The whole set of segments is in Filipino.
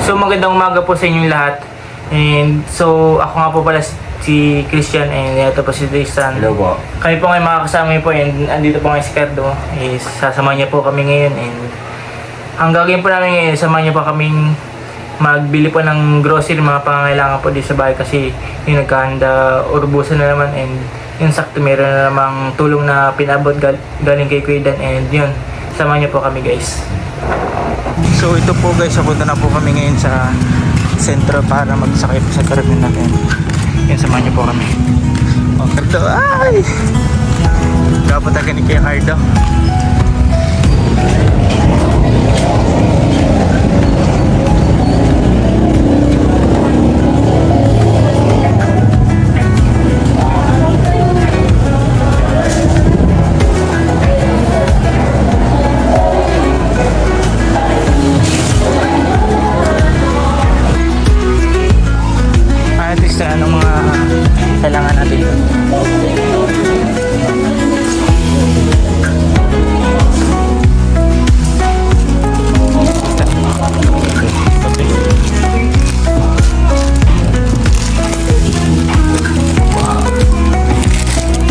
So magandang umaga po sa inyong lahat. And so ako nga po pala si Christian and ito po si Tristan. Hello po. Kami po ngayon makakasama po and andito po ngayon si Cardo. Sasama niya po kami ngayon and ang gagawin po namin ngayon, samahan niya po kaming magbili po ng grocery, mga pangangailangan po dito sa bahay kasi yung nagkahanda urbusan na naman and yung sakto meron na namang tulong na pinabot galing kay Kuya Dan and yun, samahan niyo po kami guys. So ito po guys, papunta na po kami ngayon sa sentro para magsakay po sa karamihan natin. Yan, samahan niyo po kami. Oh, Cardo, ay! Kapot agad ni Kuya Cardo. Anong mga kailangan natin?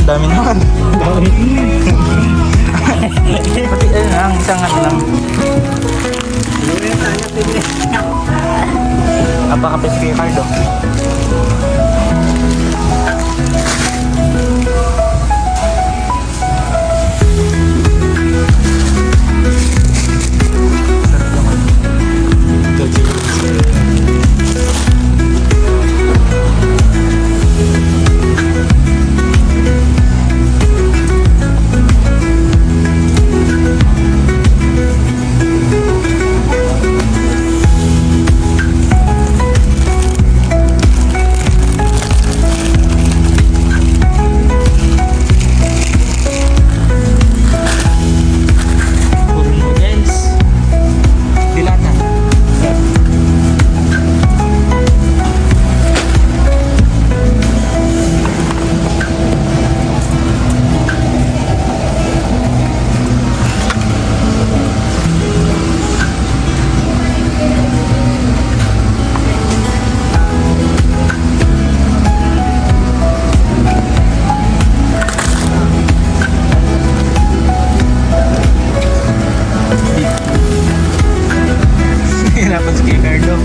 Dami naman. Dami. Pati ang isang ano lang. Apakapis kay Cardo. Hirapan si Cardo.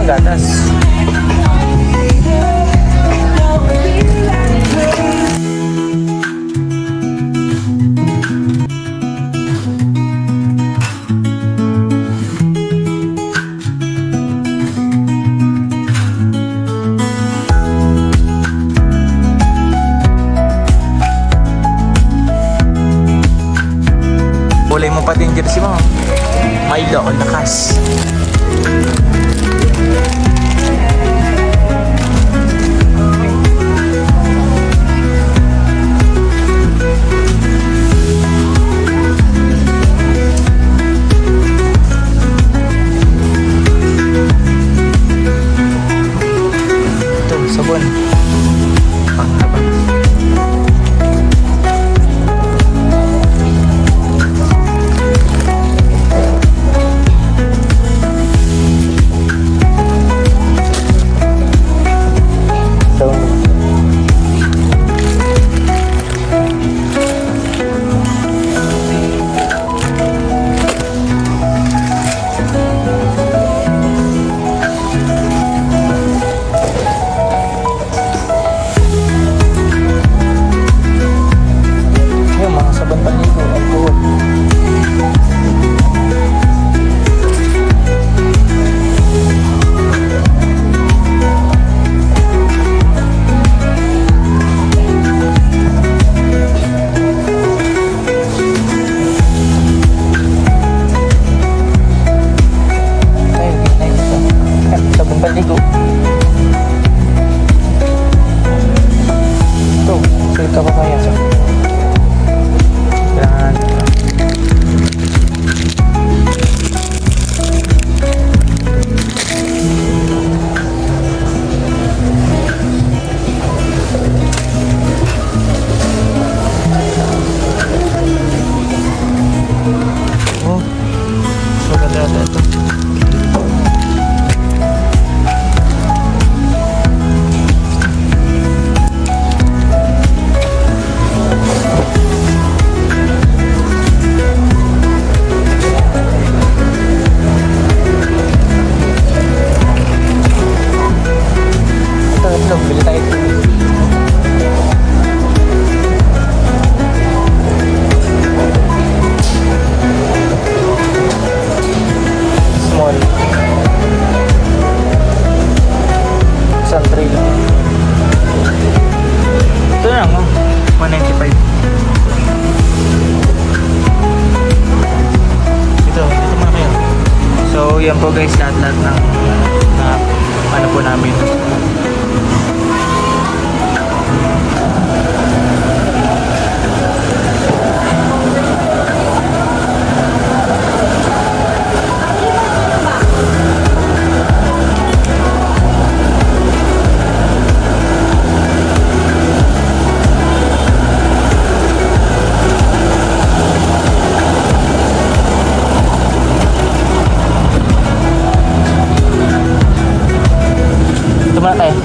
Gatas. Kulay mo pa din jersey mo. Milo on the cast. Ito, sabon. Panghabang. Oh, so ganda ito. Ito, bili tayo ito. Small. Isang tray lang. Ito na lang, oh. 195. Dito muna kayo. So, yan po guys, lahat-lahat ng ano po namin. Ito muna tayo. Ito.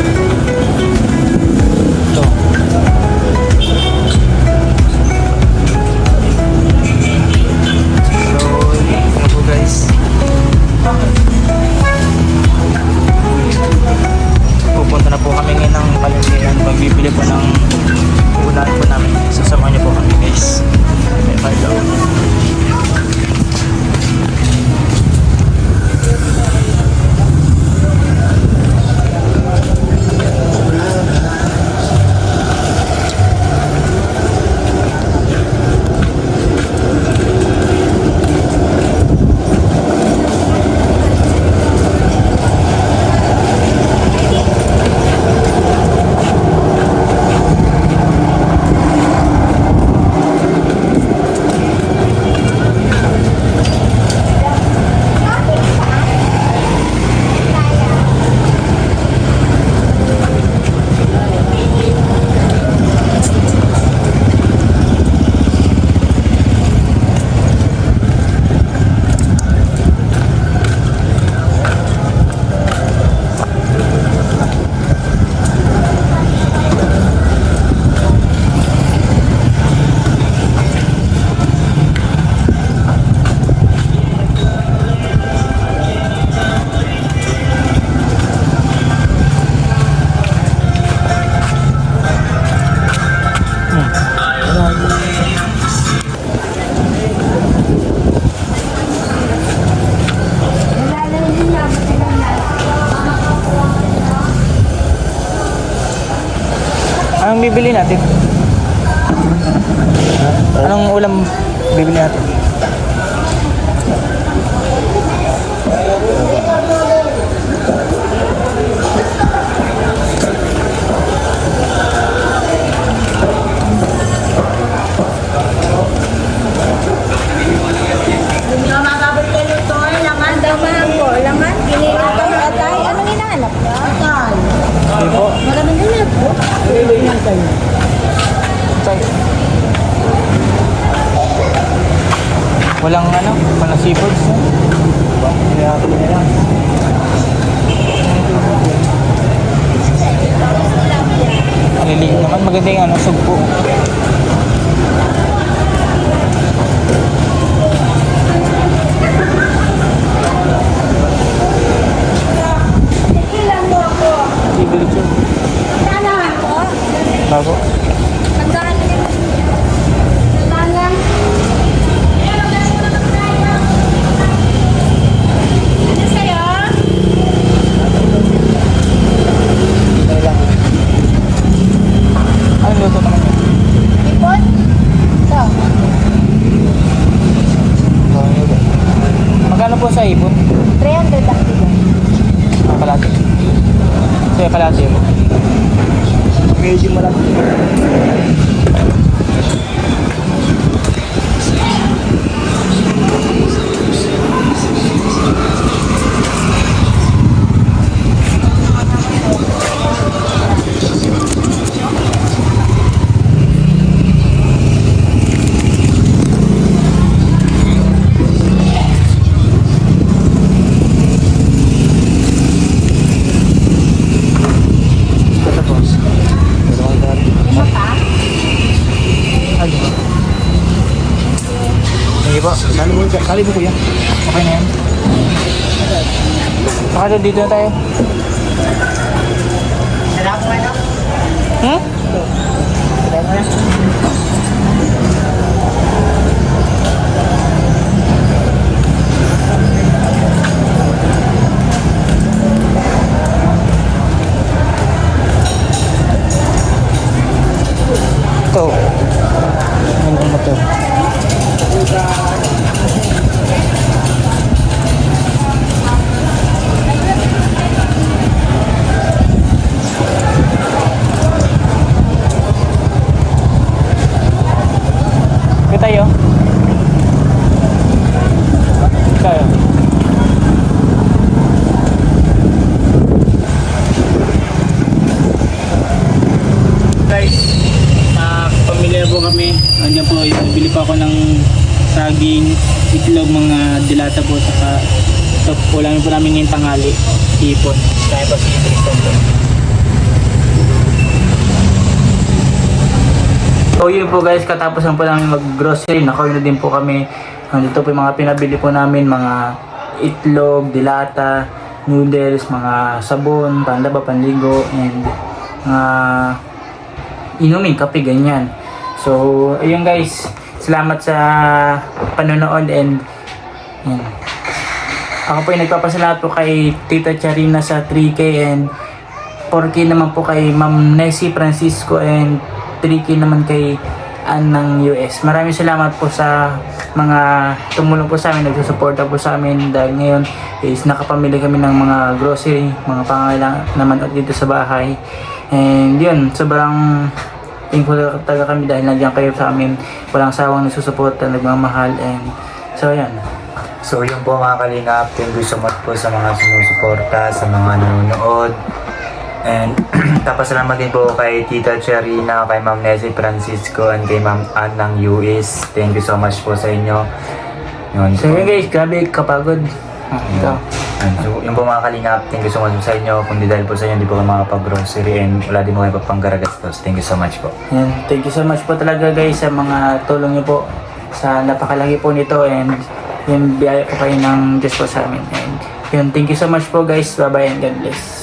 So, ito po guys. Pupunta na po kami ngayon ng palengke. Magbibili po ng unahan po namin. Sasamahan niyo po kami guys. May palaw. Anong bibili natin? Anong ulam bibili natin? Laman daw mahal po. Laman? Ginagawa atay. Anong hinahanap niya? Atay. Hindi po. Maraming ganyan po. Walang ano, walang seafoods. Kaya ito na lang. Maliliit naman, maganda yung ano, sugpo. Bibili siya. Sanahan po? Bago. Tandaan niyo. Tandaan. Ano sa'yo? Ano lang. Ano luto naman yun? Ipon? Ito. Magkano po sa ipon? 300 lang dito. Kalahati. So, yung kalahati mo. Medyo malaki. Ay. Sige po. Kali mo kuya. Okay na yan. Saka dito na tayo. Hmm? Ito. Ano ba ito? Ito tayo. Tayo. Guys, pamilya po kami. Andiyan po, bili pa ako ng saging, itlog, mga dilata po, saka ito po lang po namin ngayong tanghali, hipon. Kaya pa si Tristan to. So yun po guys, katapos lang po namin mag-grocery, nakaw na din po kami. Dito po yung mga pinabili po namin, mga itlog, dilata, noodles, mga sabon, panlaba, panligo, and mga inumin, kape, ganyan. So, ayun guys, salamat sa panonood and yan. Ako po yung nagpapasalamat po kay Tita Charina sa 3K and 4K naman po kay Ma'am Nessie Francisco and 3K naman kay Ann ng US. Maraming salamat po sa mga tumulong po sa amin, nagsusuporta po sa amin dahil ngayon is nakapamili kami ng mga grocery, mga pangangailangan naman at dito sa bahay. And yun, sobrang thankful talaga kami dahil nandiyan kayo sa amin. Walang sawang nagsusuporta, nagmamahal and so yan. So yun po mga kalingap, thank you so much po sa mga sumusuporta, sa mga nanonood. And tapasalamat din po kay Tita Cherina, kay Ma'am Nessie Francisco, and kay Ma'am Ann ng US. Thank you so much po sa inyo. Yun. So yun guys, grabe kapagod. Ito. And so, yun po mga kalingap, thank you so much sa inyo. Kung di dahil po sa inyo, hindi po kayo makapag-grocery and wala din po kayo pagpanggaragastos. Thank you so much po. Yan, thank you so much po talaga guys sa mga tulong niyo po sa napakalaki po nito and yung biyaya po kayo ng Diyos po sa amin. And yun, thank you so much po guys. Bye bye and God bless.